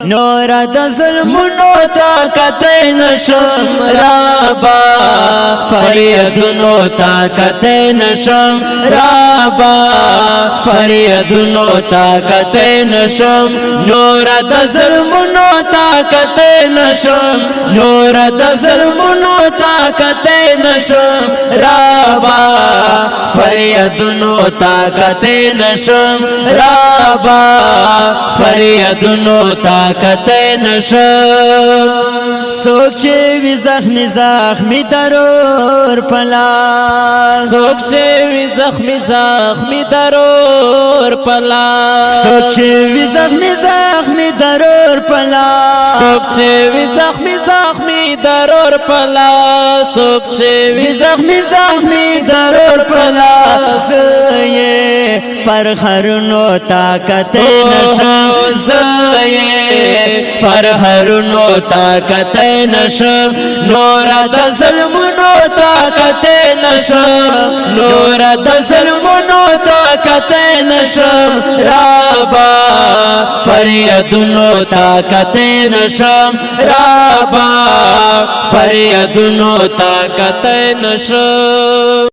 نور د ظلمونو طاقت نشم رابا فریادونو طاقت نشم رابا فریادونو طاقت نشم نور د ظلمونو طاقت نشم نور د ظلمونو طاقت نشم رابا فریادونو طاقت نشم رابا فریادونو طاقت نشم سوک چه وی زخمی زخمی درور پلا سوک چه وی زخمی زخمی درور پلا سوک چه وی زخمی زخمی درور پلا سوک چه وی زخمی زخمی درور پلا سوک چه وی زخمی زخمی درور پلا زیه پر خرونو طاقت نشم زیه پر خرونو طاقت نشم نور د ظلمونو طاقت نشم نور د ظلمونو طاقت نشم رابا فریادونو طاقت نشم رابا فریادونو طاقت نشم